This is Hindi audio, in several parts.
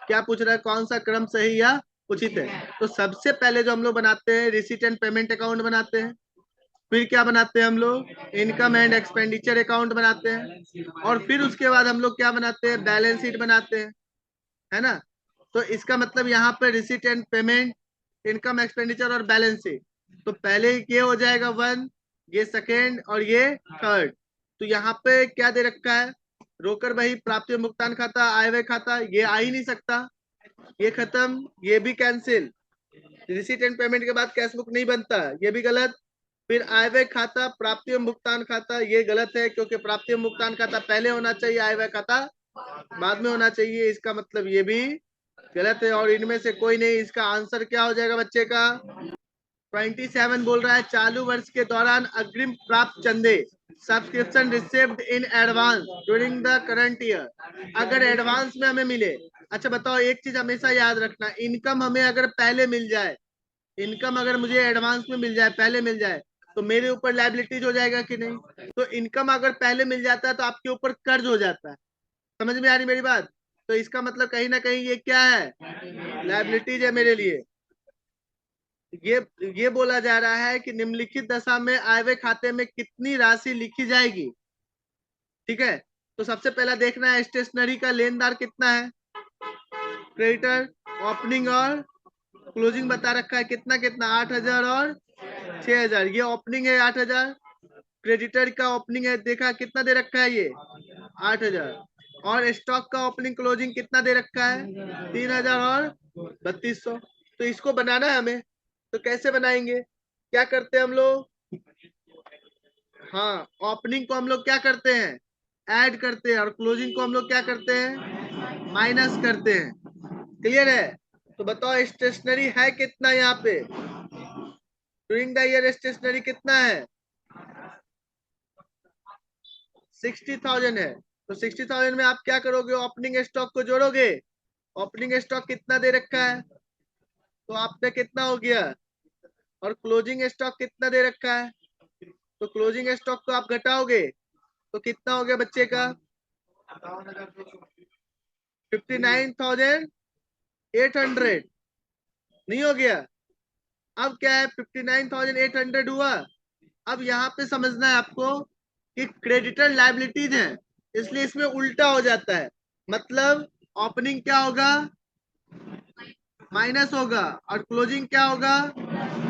क्या पूछ रहा है, कौन सा क्रम सही या उचित है? तो सबसे पहले जो हम लोग बनाते हैं रिसीट एंड पेमेंट अकाउंट बनाते हैं, फिर क्या बनाते हैं हम लोग, इनकम एंड एक्सपेंडिचर अकाउंट बनाते हैं, और फिर उसके बाद हम लोग क्या बनाते हैं, बैलेंस शीट बनाते हैं, है ना। तो इसका मतलब यहाँ पे receipt and payment, income expenditure और बैलेंस शीट, तो पहले ये हो जाएगा 1, ये सेकेंड और ये थर्ड। तो यहाँ पे क्या दे रखा है, रोकड़ बही, प्राप्ति भुगतान खाता, आय व्यय खाता, ये आ ही नहीं सकता, ये खत्म, ये भी कैंसिल। रिसीट एंड पेमेंट के बाद कैश बुक नहीं बनता, ये भी गलत। फिर आय व्यय खाता, प्राप्ति एवं भुगतान खाता, ये गलत है, क्योंकि प्राप्ति एवं भुगतान खाता पहले होना चाहिए, आय व्यय खाता बाद में होना चाहिए, इसका मतलब ये भी गलत है। और इनमें से कोई नहीं, इसका आंसर क्या हो जाएगा बच्चे का, 27 बोल रहा है, चालू वर्ष के दौरान अग्रिम प्राप्त चंदे, subscription received in advance during the current year, अगर एडवांस में हमें मिले। अच्छा बताओ, एक चीज हमेशा याद रखना, इनकम हमें अगर पहले मिल जाए, इनकम अगर मुझे एडवांस में मिल जाए, पहले मिल जाए, तो मेरे ऊपर लाइबिलिटीज हो जाएगा कि नहीं? तो इनकम अगर पहले मिल जाता है तो आपके ऊपर कर्ज हो जाता है। समझ में आ रही मेरी बात? तो इसका मतलब कहीं ना कहीं ये क्या है, लाइबिलिटीज है मेरे लिए। ये बोला जा रहा है कि निम्नलिखित दशा में आय व्यय खाते में कितनी राशि लिखी जाएगी। ठीक है, तो सबसे पहला देखना है स्टेशनरी का लेनदार कितना है, क्रेडिटर, ओपनिंग और क्लोजिंग बता रखा है, कितना कितना, 8,000 और 6,000। ये ओपनिंग है 8,000, क्रेडिटर का ओपनिंग है, देखा कितना दे रखा है, ये 8,000, और स्टॉक का ओपनिंग क्लोजिंग कितना दे रखा है, 3,000 और 3,200। तो इसको बनाना है हमें, तो कैसे बनाएंगे, क्या करते हैं हम लोग, हाँ, ओपनिंग को हम लोग क्या करते हैं, ऐड करते हैं, और क्लोजिंग को हम लोग क्या करते हैं, माइनस करते हैं। क्लियर है? तो बताओ स्टेशनरी है कितना यहाँ पे, ड्यूरिंग द ईयर स्टेशनरी कितना है, 60,000 है। तो 60,000 में आप क्या करोगे, ओपनिंग स्टॉक को जोड़ोगे, ओपनिंग स्टॉक कितना दे रखा है, तो आप पे कितना हो गया, और क्लोजिंग स्टॉक कितना दे रखा है, तो क्लोजिंग स्टॉक को आप घटाओगे तो कितना हो गया बच्चे का, 59,800, नहीं हो गया? अब क्या है, 59,800 हुआ। अब यहाँ पे समझना है आपको कि क्रेडिटर लाइबिलिटीज है, इसलिए इसमें उल्टा हो जाता है। मतलब ओपनिंग क्या होगा, माइनस होगा, और क्लोजिंग क्या होगा,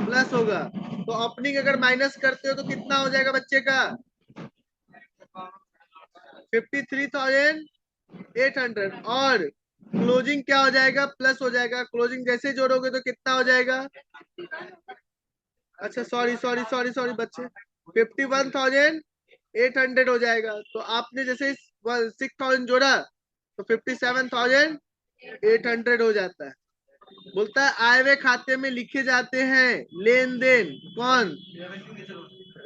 प्लस होगा। तो ओपनिंग अगर माइनस करते हो तो कितना हो जाएगा बच्चे का, 53,800, और क्लोजिंग क्या हो जाएगा, प्लस हो जाएगा। क्लोजिंग जैसे जोड़ोगे तो कितना हो जाएगा, अच्छा सॉरी सॉरी सॉरी सॉरी बच्चे, 51,800 हो जाएगा। तो आपने जैसे 6,000 जोड़ा तो 57,800 हो जाता है। बोलता है आय व्यय खाते में लिखे जाते हैं लेन देन, कौन,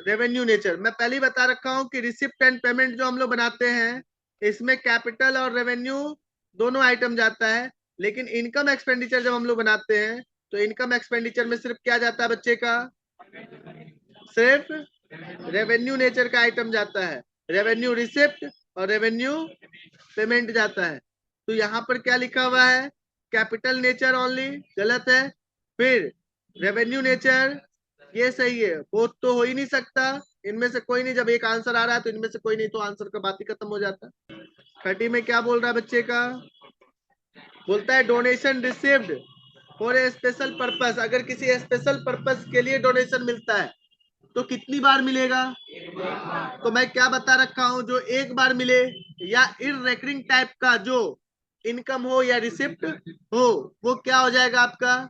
रेवेन्यू नेचर। मैं पहले ही बता रखा हूं कि रिसिप्ट एंड पेमेंट जो हम लोग बनाते हैं, इसमें कैपिटल और रेवेन्यू दोनों आइटम जाता है, लेकिन इनकम एक्सपेंडिचर जब हम लोग बनाते हैं तो इनकम एक्सपेंडिचर में सिर्फ क्या जाता है बच्चे का, सिर्फ रेवेन्यू नेचर का आइटम जाता है, रेवेन्यू रिसिप्ट और रेवेन्यू पेमेंट जाता है। तो यहाँ पर क्या लिखा हुआ है, कैपिटल नेचर ओनली, गलत है। फिर रेवेन्यू नेचर, ये सही है, वो तो हो ही नहीं सकता, इनमें से कोई नहीं, जब एक आंसर आ रहा है तो इनमें से कोई नहीं, तो आंसर का बात ही खत्म हो जाता है। 30 में क्या बोल रहा है बच्चे का, बोलता है donation received for a special purpose, अगर किसी स्पेशल पर्पस के लिए डोनेशन मिलता है तो कितनी बार मिलेगा, तो मैं क्या बता रखा हूं, जो एक बार मिले, या इररेकरिंग टाइप का जो इनकम हो या रिसिप्ट हो, वो क्या हो जाएगा आपका,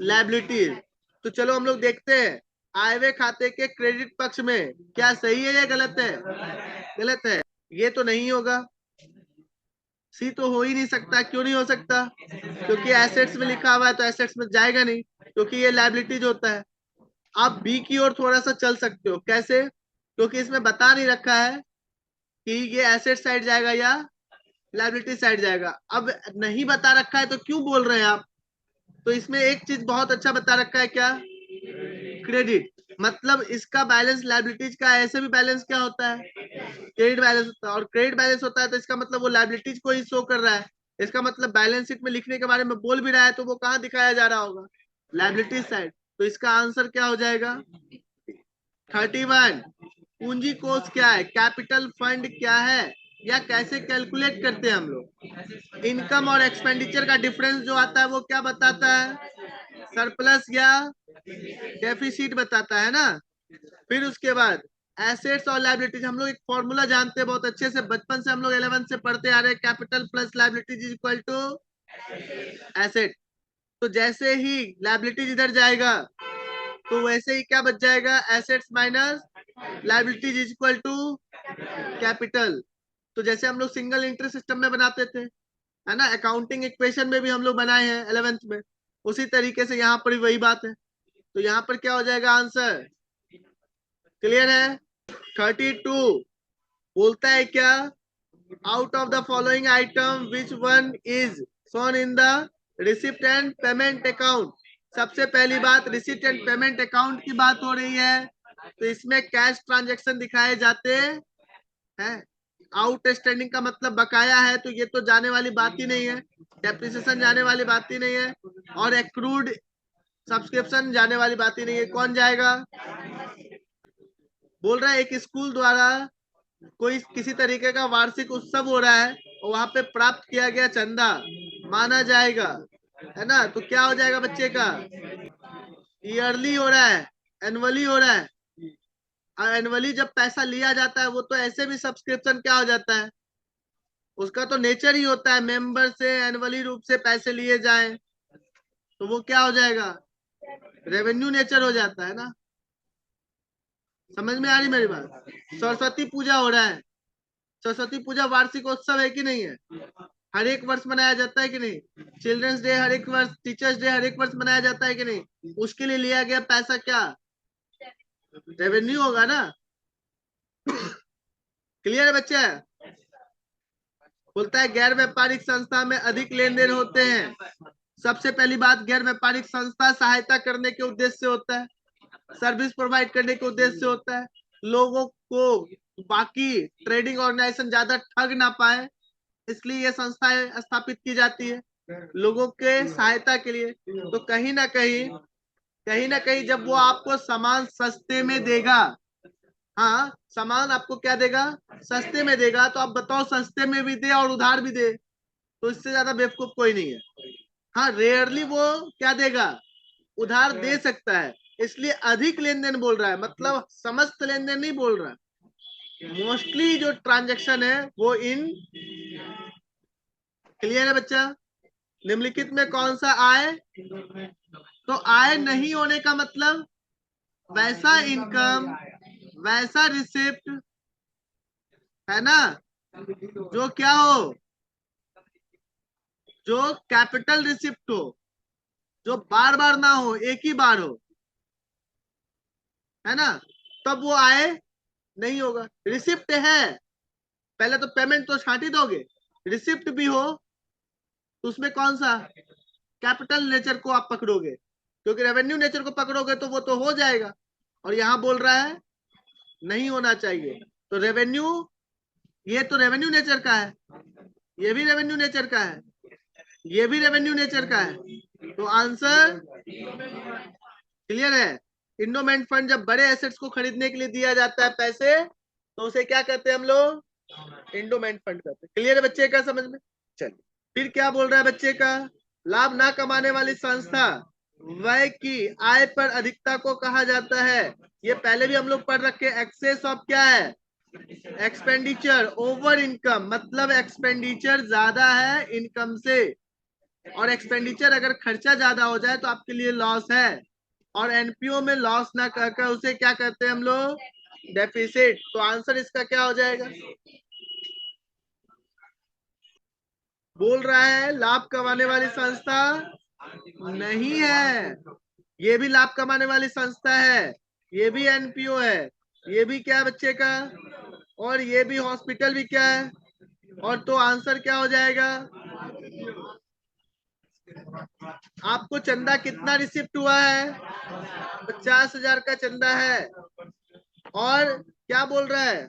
लायबिलिटी। तो चलो हम लोग देखते हैं आय व्यय खाते के क्रेडिट पक्ष में क्या सही है या गलत है, गलत है, ये तो नहीं होगा, सी तो हो ही नहीं सकता। क्यों नहीं हो सकता, क्योंकि एसेट्स में लिखा हुआ है तो एसेट्स में जाएगा नहीं, क्योंकि ये लायबिलिटीज होता है। आप बी की ओर थोड़ा सा चल सकते हो, कैसे, क्योंकि इसमें बता नहीं रखा है कि ये एसेट साइड जाएगा या लायबिलिटी साइड जाएगा। अब नहीं बता रखा है तो क्यों बोल रहे हैं आप, तो इसमें एक चीज बहुत अच्छा बता रखा है, क्या, क्रेडिट, मतलब इसका बैलेंस लायबिलिटीज का, ऐसे भी बैलेंस क्या होता है, क्रेडिट बैलेंस होता है, और क्रेडिट बैलेंस होता है तो इसका मतलब वो लायबिलिटीज को ही शो कर रहा है। इसका मतलब बैलेंस शीट में लिखने के बारे में बोल भी रहा है, तो वो कहाँ दिखाया जा रहा होगा? Liability side. तो इसका आंसर क्या हो जाएगा? 31। पूंजी कोष क्या है, कैपिटल फंड क्या है, या कैसे कैलकुलेट करते हैं हम लोग? इनकम और एक्सपेंडिचर का डिफरेंस जो आता है वो क्या बताता है? सरप्लस या डेफिसिट बताता है ना। फिर उसके बाद एसेट्स और लायबिलिटीज, हम लोग एक फॉर्मूला जानते हैं बहुत अच्छे से, बचपन से हम लोग 11 से पढ़ते आ रहे हैं, capital plus liabilities is equal to asset. तो जैसे ही लायबिलिटीज इधर जाएगा तो वैसे ही क्या बच जाएगा? Assets minus liabilities is equal to capital. तो जैसे हम लोग सिंगल इंटरेस्ट सिस्टम में बनाते थे, है ना, अकाउंटिंग इक्वेशन में भी हम लोग बनाए हैं 11th में, उसी तरीके से यहाँ पर भी वही बात है। तो यहाँ पर क्या हो जाएगा आंसर? क्लियर है? 32 बोलता है क्या? Out of the following item which one is shown in the receipt and payment account. सबसे पहली बात, रिसिप्ट एंड पेमेंट अकाउंट की बात हो रही है, तो इसमें कैश ट्रांजैक्शन दिखाए जाते हैं। आउटस्टैंडिंग का मतलब बकाया है, तो ये तो जाने वाली बात ही नहीं है। डेप्रिसिएशन जाने वाली बात ही नहीं है, और एक्रूड सब्सक्रिप्शन जाने वाली बात ही नहीं है। कौन जाएगा? बोल रहा है एक स्कूल द्वारा कोई किसी तरीके का वार्षिक उत्सव हो रहा है और वहां पे प्राप्त किया गया चंदा माना जाएगा, है ना। तो क्या हो जाएगा बच्चे का? ईयरली हो रहा है, एनुअली हो रहा है। एनुअली जब पैसा लिया जाता है वो तो ऐसे भी सब्सक्रिप्शन क्या हो जाता है, उसका तो नेचर ही होता है मेंबर से एनुअली रूप से पैसे लिए जाएं, तो वो क्या हो जाएगा? रेवेन्यू नेचर हो जाता है ना। समझ में आ रही मेरी बात? सरस्वती पूजा हो रहा है, सरस्वती पूजा वार्षिकोत्सव है कि नहीं है? हर एक वर्ष मनाया जाता है कि नहीं? चिल्ड्रंस डे हर एक वर्ष, टीचर्स डे हर एक वर्ष मनाया जाता है कि नहीं? उसके लिए लिया गया पैसा क्या? रेवेन्यू होगा ना। क्लियर है बच्चे? बोलता है गैर व्यापारिक संस्था में अधिक लेन देन होते हैं। सबसे पहली बात, गैर व्यापारिक संस्था सहायता करने के उद्देश्य से होता है, सर्विस प्रोवाइड करने के उद्देश्य से होता है, लोगों को बाकी ट्रेडिंग ऑर्गेनाइजेशन ज्यादा ठग ना पाए, इसलिए ये संस्थाएं स्थापित की जाती है लोगों के सहायता के लिए। तो कहीं ना कहीं जब वो आपको सामान सस्ते में देगा, हाँ सामान आपको क्या देगा? सस्ते में देगा, तो आप बताओ सस्ते में भी दे और उधार भी दे, तो इससे ज्यादा बेवकूफ कोई नहीं है। हाँ रेयरली वो क्या देगा? उधार दे सकता है, इसलिए अधिक लेन देन बोल रहा है, मतलब समस्त लेन देन नहीं बोल रहा, मोस्टली जो ट्रांजेक्शन है वो इन। क्लियर है बच्चा? निम्नलिखित में कौन सा आय? तो आय नहीं होने का मतलब वैसा इनकम, वैसा रिसिप्ट, है ना, जो क्या हो, जो कैपिटल रिसिप्ट हो, जो बार बार ना हो, एक ही बार हो, है ना, तब वो आय नहीं होगा। रिसिप्ट है, पहले तो पेमेंट तो छांट ही दोगे, रिसिप्ट भी हो तो उसमें कौन सा कैपिटल नेचर को आप पकड़ोगे, क्योंकि रेवेन्यू नेचर को पकड़ोगे तो वो तो हो जाएगा, और यहां बोल रहा है नहीं होना चाहिए। तो रेवेन्यू, ये तो रेवेन्यू नेचर का है, ये भी रेवेन्यू नेचर का है, ये भी रेवेन्यू नेचर का है, तो आंसर क्लियर है। इंडोमेंट फंड जब बड़े एसेट्स को खरीदने के लिए दिया जाता है पैसे, तो उसे क्या कहते हैं हम लोग? इंडोमेंट फंड कहते हैं। क्लियर है बच्चे का समझ में? चलिए फिर क्या बोल रहा है बच्चे का? लाभ ना कमाने वाली संस्था व्यय की आय पर अधिकता को कहा जाता है। ये पहले भी हम लोग पढ़ रखे, एक्सेस ऑफ क्या है? एक्सपेंडिचर ओवर इनकम, मतलब एक्सपेंडिचर ज्यादा है इनकम से, और एक्सपेंडिचर अगर खर्चा ज्यादा हो जाए तो आपके लिए लॉस है, और एनपीओ में लॉस ना कर उसे क्या कहते हैं हम लोग? डेफिसिट। तो आंसर इसका क्या हो जाएगा? बोल रहा है लाभ कमाने वाली संस्था नहीं है, ये भी लाभ कमाने वाली संस्था है, ये भी एनपीओ है, ये भी क्या बच्चे का, और ये भी हॉस्पिटल भी क्या है, और तो आंसर क्या हो जाएगा? आपको चंदा कितना रिसिप्ट हुआ है? 50,000 का चंदा है, और क्या बोल रहा है?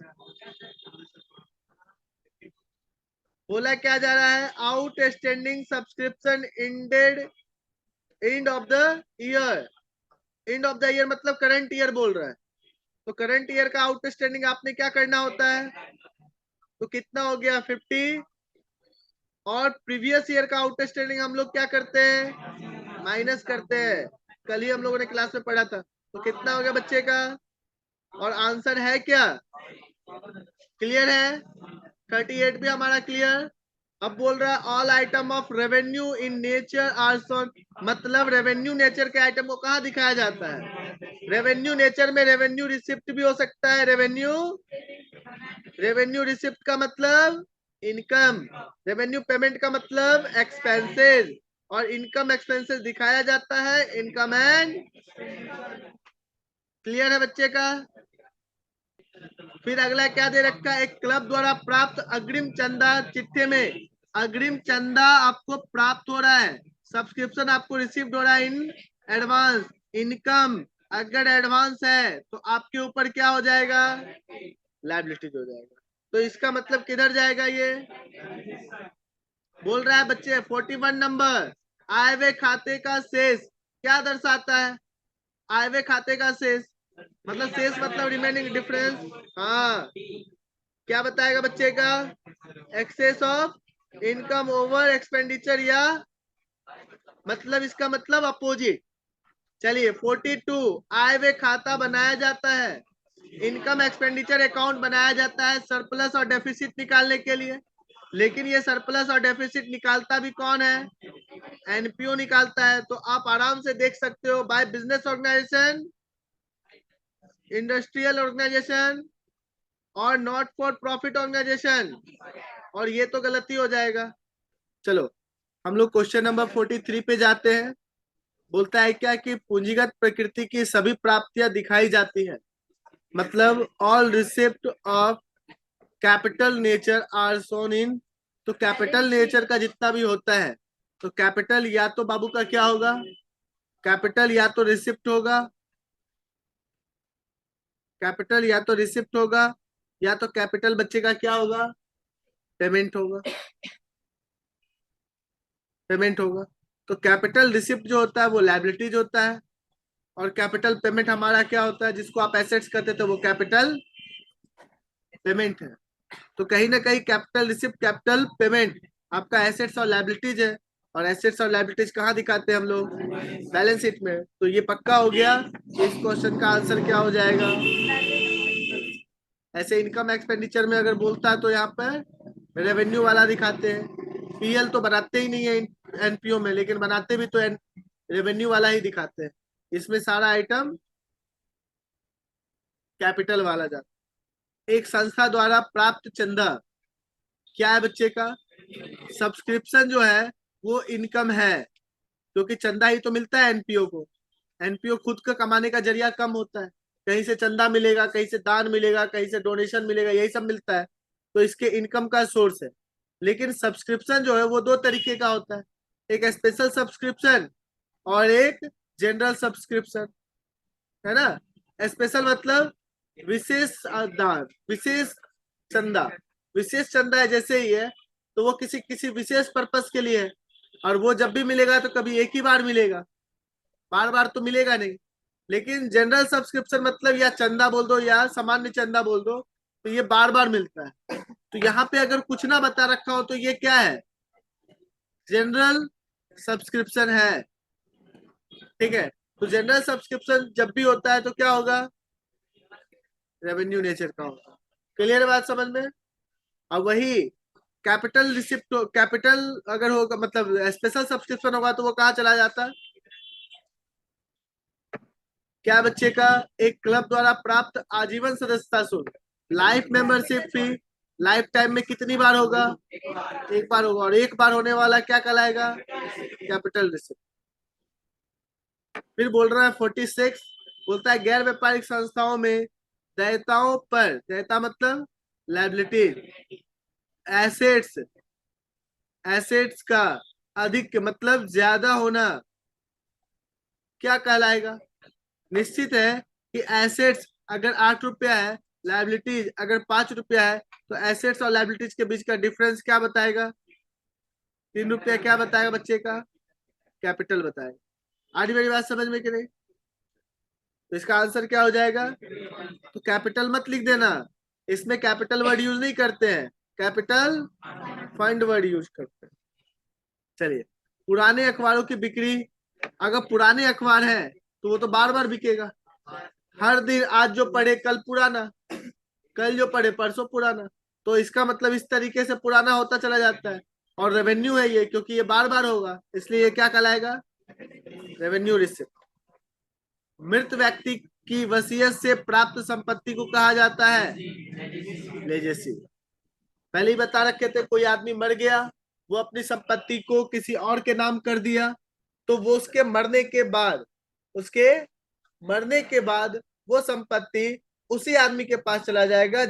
बोला क्या जा रहा है, outstanding subscription end of the year. End of the year मतलब करंट ईयर बोल रहा है, तो करंट ईयर का आउटस्टैंडिंग आपने क्या करना होता है, तो कितना हो गया 50, और प्रीवियस ईयर का आउटस्टैंडिंग हम लोग क्या करते हैं, माइनस करते हैं। कल ही हम लोगों ने क्लास में पढ़ा था, तो कितना हो गया बच्चे का, और आंसर है क्या, क्लियर है, 38 भी हमारा क्लियर। अब बोल रहा है all item of revenue in nature are shown, मतलब रेवेन्यू नेचर के आइटम को कहाँ दिखाया जाता है, रेवेन्यू नेचर में रेवेन्यू रिसिप्ट भी हो सकता है, रेवेन्यू रिसिप्ट का मतलब इनकम, रेवेन्यू पेमेंट का मतलब एक्सपेंसेस, और इनकम एक्सपेंसेस दिखाया जाता है इनकम एंड, क्लियर है बच्चे का। फिर अगला क्या दे रखा है, एक क्लब द्वारा प्राप्त अग्रिम चंदा चिट्ठे में, अग्रिम चंदा आपको प्राप्त हो रहा है, सब्सक्रिप्शन आपको रिसीव्ड हो रहा है इन एडवांस, इनकम अगर एडवांस है तो आपके ऊपर क्या हो जाएगा, लायबिलिटीज हो जाएगा। तो इसका मतलब किधर जाएगा, ये बोल रहा है बच्चे 41 नंबर, आय व्यय खाते का शेष क्या दर्शाता है, आय व्यय खाते का शेष मतलब शेष मतलब रिमेनिंग डिफरेंस, हाँ क्या बताएगा बच्चे का, excess of income over expenditure, या मतलब इसका मतलब अपोजिट। चलिए 42, आय व्यय खाता बनाया जाता है, इनकम एक्सपेंडिचर अकाउंट बनाया जाता है सरप्लस और डेफिसिट निकालने के लिए, लेकिन ये सरप्लस और डेफिसिट निकालता भी कौन है, एनपीओ निकालता है। तो आप आराम से देख सकते हो, by business organisation, industrial organisation और नॉट फॉर प्रॉफिट ऑर्गेनाइजेशन, और ये तो गलती हो जाएगा। चलो हम लोग क्वेश्चन नंबर 43 पे जाते हैं। बोलता है क्या कि पूंजीगत प्रकृति की सभी प्राप्तियां दिखाई जाती है, मतलब all receipt of capital nature are shown in, तो कैपिटल नेचर का जितना भी होता है, तो कैपिटल या तो बाबू का क्या होगा, कैपिटल या तो रिसिप्ट होगा, कैपिटल या तो रिसिप्ट होगा, या तो कैपिटल बच्चे का क्या होगा, पेमेंट होगा, पेमेंट होगा। तो कैपिटल रिसिप्ट जो होता है वो लायबिलिटीज होता है, और कैपिटल पेमेंट हमारा क्या होता है, जिसको आप एसेट्स कहते थे वो कैपिटल पेमेंट है। तो कहीं ना कहीं कैपिटल रिसिप्ट कैपिटल पेमेंट आपका एसेट्स और लायबिलिटीज है, और एसेट्स और लायबिलिटीज कहाँ दिखाते हैं हम लोग, बैलेंस शीट में। तो ये पक्का हो गया, इस क्वेश्चन का आंसर क्या हो जाएगा। ऐसे इनकम एक्सपेंडिचर में अगर बोलता है तो यहाँ पर रेवेन्यू वाला दिखाते हैं, पीएल तो बनाते ही नहीं है एनपीओ में, लेकिन बनाते भी तो रेवेन्यू वाला ही दिखाते हैं, इसमें सारा आइटम कैपिटल वाला जाता। एक संस्था द्वारा प्राप्त चंदा क्या है बच्चे का, सब्सक्रिप्शन जो है वो इनकम है, क्योंकि चंदा ही तो मिलता है एनपीओ को, एनपीओ खुद का कमाने का जरिया कम होता है, कहीं से चंदा मिलेगा, कहीं से दान मिलेगा, कहीं से डोनेशन मिलेगा, यही सब मिलता है, तो इसके इनकम का सोर्स है। लेकिन सब्सक्रिप्शन जो है वो दो तरीके का होता है, एक स्पेशल सब्सक्रिप्शन और एक जनरल सब्सक्रिप्शन, है ना। स्पेशल मतलब विशेष दान, विशेष चंदा, विशेष चंदा है जैसे ही है, तो वो किसी किसी विशेष पर्पस के लिए है, और वो जब भी मिलेगा तो कभी एक ही बार मिलेगा, बार बार तो मिलेगा नहीं। लेकिन जनरल सब्सक्रिप्शन मतलब या चंदा बोल दो या सामान्य चंदा बोल दो, तो ये बार बार मिलता है। तो यहाँ पे अगर कुछ ना बता रखा हो तो ये क्या है, जनरल सब्सक्रिप्शन है, ठीक है। तो जनरल सब्सक्रिप्शन जब भी होता है तो क्या होगा, रेवेन्यू नेचर का होगा, क्लियर बात समझ में। अब वही कैपिटल रिसिप्ट, कैपिटल अगर होगा मतलब स्पेशल सब्सक्रिप्शन होगा तो वो कहाँ चला जाता है, क्या बच्चे का, एक क्लब द्वारा प्राप्त आजीवन सदस्यता शुल्क, life membership fee, life time में कितनी बार होगा, एक बार होगा, और एक बार होने वाला क्या कहलाएगा, कैपिटल रिसिप्ट। फिर बोल रहा है 46, बोलता है गैर व्यापारिक संस्थाओं में देयताओं पर, देयता मतलब लायबिलिटीज, एसेट्स, एसेट्स का अधिक मतलब ज्यादा होना क्या कहलाएगा। निश्चित है कि एसेट्स अगर 8 रुपया है, लायबिलिटीज अगर 5 रुपया है, तो एसेट्स और लायबिलिटीज के बीच का डिफरेंस क्या बताएगा? 3 रुपया क्या बताएगा बच्चे का? कैपिटल बताएगा। आज मेरी बात समझ में कि नहीं? तो इसका आंसर क्या हो जाएगा? तो कैपिटल मत लिख देना, इसमें कैपिटल वर्ड यूज नहीं करते हैं, कैपिटल फंड वर्ड यूज करते हैं। चलिए, पुराने अखबारों की बिक्री, अगर पुराने अखबार है तो वो तो बार बार बिकेगा, हर दिन आज जो पढ़े कल पुराना, कल जो पढ़े परसों पुराना, तो इसका मतलब इस तरीके से पुराना होता चला जाता है। और रेवेन्यू है ये, क्योंकि ये बार बार होगा, इसलिए ये क्या कहलाएगा? Revenue receipt. मृत व्यक्ति की वसीयत से प्राप्त संपत्ति को कहा जाता है लेजेसी। पहले ही बता रखे थे, कोई आदमी मर गया, वो अपनी संपत्ति को किसी और के नाम कर दिया, तो वो उसके मरने के बाद वो संपत्ति उसी आदमी के पास चला जाएगा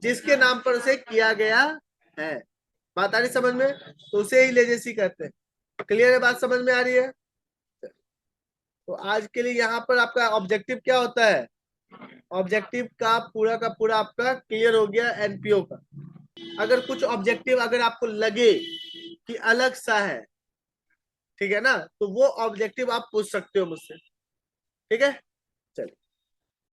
जिसके नाम पर उसे किया गया है। बात आ रही समझ में? तो उसे ही लेजेसी कहते हैं। क्लियर है? बात समझ में आ रही है? तो आज के लिए यहाँ पर आपका ऑब्जेक्टिव क्या होता है? ऑब्जेक्टिव का पूरा आपका क्लियर हो गया एनपीओ का। अगर कुछ ऑब्जेक्टिव अगर आपको लगे कि अलग सा है, ठीक है ना, तो वो ऑब्जेक्टिव आप पूछ सकते हो मुझसे, ठीक है? चलिए।